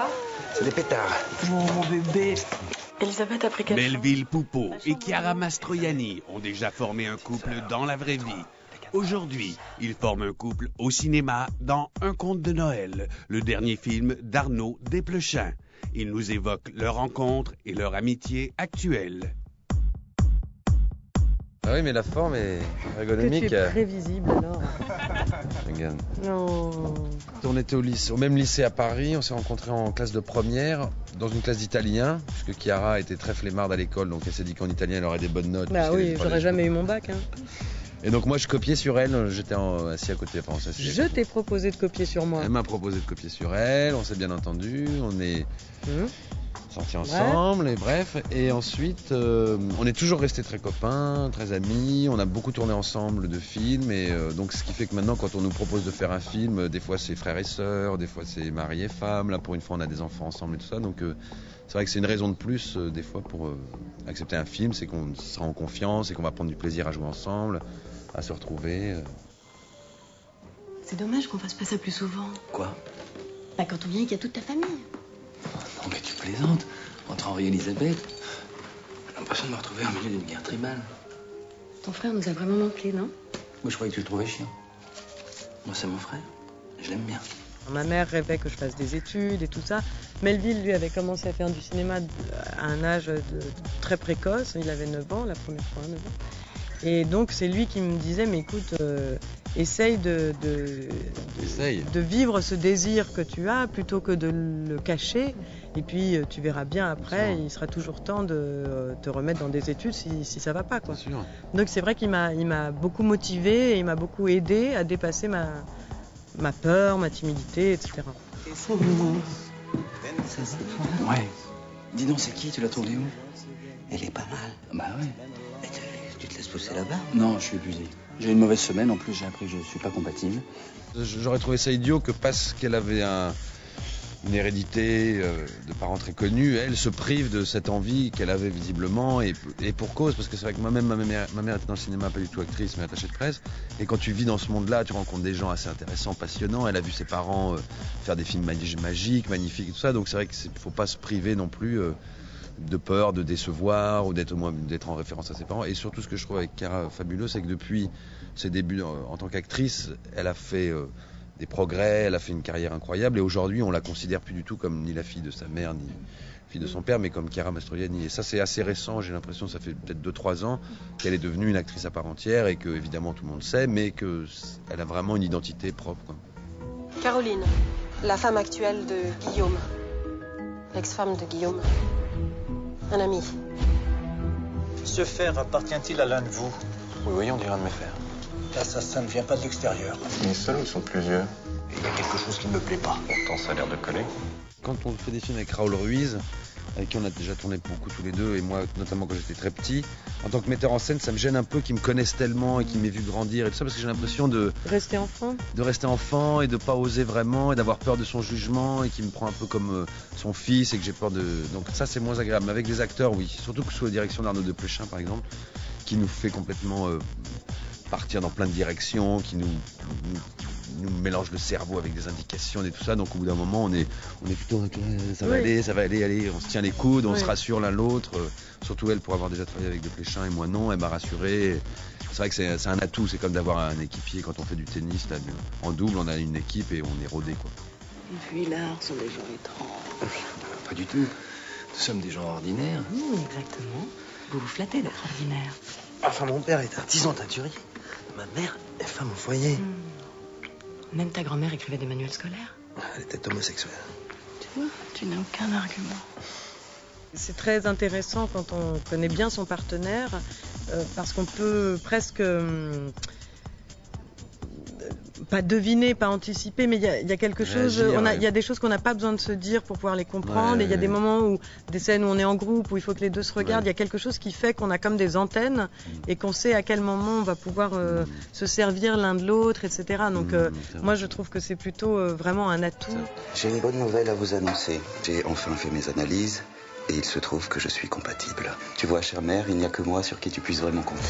quoi? C'est des pétards. Oh, mon bébé. Elisabeth a pris quelle Melville Poupeau et Chiara Mastroianni ont déjà formé un couple dans la vraie vie. Aujourd'hui, ils forment un couple au cinéma dans Un conte de Noël, le dernier film d'Arnaud Desplechin. Ils nous évoquent leur rencontre et leur amitié actuelle. Ah oui, mais la forme est ergonomique. Que tu es prévisible alors. Regarde. Non. On était au même lycée à Paris, on s'est rencontrés en classe de première, dans une classe d'italien, puisque Chiara était très flemmarde à l'école, donc elle s'est dit qu'en italien elle aurait des bonnes notes. Bah oui, j'aurais jamais eu mon bac. Hein. Et donc moi je copiais sur elle, j'étais assis à côté. Enfin, je t'ai proposé de copier sur moi. Elle m'a proposé de copier sur elle, on s'est bien entendu, on est sortis ensemble, et bref. Et ensuite, on est toujours restés très copains, très amis, on a beaucoup tourné ensemble de films, et donc ce qui fait que maintenant quand on nous propose de faire un film, des fois c'est frères et sœurs, des fois c'est mari et femme, là pour une fois on a des enfants ensemble et tout ça, donc c'est vrai que c'est une raison de plus des fois pour accepter un film, c'est qu'on sera en confiance et qu'on va prendre du plaisir à jouer ensemble, à se retrouver. C'est dommage qu'on fasse pas ça plus souvent. Quoi? Bah quand on vient et qu'il y a toute ta famille. Non mais tu plaisantes. Entre Henri et Elisabeth, j'ai l'impression de me retrouver au milieu d'une guerre tribale. Ton frère nous a vraiment manqué, non? Moi je croyais que tu le trouvais chiant. Moi c'est mon frère, je l'aime bien. Ma mère rêvait que je fasse des études et tout ça. Melville, lui, avait commencé à faire du cinéma à un âge très précoce. Il avait 9 ans, la première fois, 9 ans. Et donc, c'est lui qui me disait, mais écoute, essaye de vivre ce désir que tu as plutôt que de le cacher. Et puis, tu verras bien après, il sera toujours temps de te remettre dans des études si ça va pas, quoi. Donc, c'est vrai qu'il m'a beaucoup motivée et il m'a beaucoup aidée à dépasser ma peur, ma timidité, etc. Ouais. Dis donc, c'est qui? Tu l'as trouvée où? Elle est pas mal. Bah ouais. Tu te laisses pousser là-bas? Non, je suis épuisé. J'ai eu une mauvaise semaine, en plus j'ai appris que je suis pas compatible. J'aurais trouvé ça idiot que parce qu'elle avait une hérédité de parents très connus, elle se prive de cette envie qu'elle avait visiblement, et pour cause, parce que c'est vrai que moi-même, ma mère était dans le cinéma, pas du tout actrice, mais attachée de presse, et quand tu vis dans ce monde-là, tu rencontres des gens assez intéressants, passionnants, elle a vu ses parents faire des films magiques, magnifiques et tout ça, donc c'est vrai qu'il ne faut pas se priver non plus de peur de décevoir ou d'être en référence à ses parents. Et surtout, ce que je trouve avec Chiara fabuleux, c'est que depuis ses débuts en tant qu'actrice, elle a fait des progrès, elle a fait une carrière incroyable, et aujourd'hui on la considère plus du tout comme ni la fille de sa mère ni fille de son père, mais comme Chiara Mastroianni. Et ça, c'est assez récent, j'ai l'impression, ça fait peut-être 2-3 ans qu'elle est devenue une actrice à part entière, et que évidemment tout le monde sait, mais qu'elle a vraiment une identité propre, quoi. Caroline, la femme actuelle de Guillaume, l'ex-femme de Guillaume, un ami. Ce fer appartient-il à l'un de vous? Oui, on dirait un de mes frères. L'assassin ne vient pas de l'extérieur. Ils sont seuls ou ils sont plusieurs? Il y a quelque chose qui ne me plaît pas. Pourtant, ça a l'air de coller. Quand on fait des films avec Raoul Ruiz, avec qui on a déjà tourné beaucoup tous les deux, et moi notamment quand j'étais très petit, en tant que metteur en scène, ça me gêne un peu qu'ils me connaissent tellement et qu'ils m'aient vu grandir et tout ça, parce que j'ai l'impression de rester enfant et de pas oser vraiment, et d'avoir peur de son jugement, et qu'il me prend un peu comme son fils, et que j'ai peur de... Donc ça, c'est moins agréable. Mais avec des acteurs, oui, surtout que sous la direction d'Arnaud Desplechin, par exemple, qui nous fait complètement partir dans plein de directions, qui nous mélange le cerveau avec des indications et tout ça. Donc au bout d'un moment, on est plutôt ça va aller, allez, on se tient les coudes, on se rassure l'un l'autre. Surtout elle, pour avoir déjà travaillé avec Desplechin, et moi non, elle m'a rassuré. C'est vrai que c'est un atout, c'est comme d'avoir un équipier quand on fait du tennis. En double, on a une équipe et on est rodé, quoi. Les Vuillard sont des gens étranges. Pas du tout. Nous sommes des gens ordinaires. Exactement. Vous vous flattez d'être ordinaire. Enfin, mon père est artisan teinturier. Ma mère est femme au foyer. Même ta grand-mère écrivait des manuels scolaires. Elle était homosexuelle. Tu vois, tu n'as aucun argument. C'est très intéressant quand on connaît bien son partenaire, parce qu'on peut presque... pas deviner, pas anticiper, mais il y a quelque chose, il y a des choses qu'on n'a pas besoin de se dire pour pouvoir les comprendre, et il y a des moments des scènes où on est en groupe, où il faut que les deux se regardent, il y a quelque chose qui fait qu'on a comme des antennes, et qu'on sait à quel moment on va pouvoir se servir l'un de l'autre, etc. Donc moi je trouve que c'est plutôt vraiment un atout. J'ai une bonne nouvelle à vous annoncer. J'ai enfin fait mes analyses, et il se trouve que je suis compatible. Tu vois, chère mère, il n'y a que moi sur qui tu puisses vraiment compter.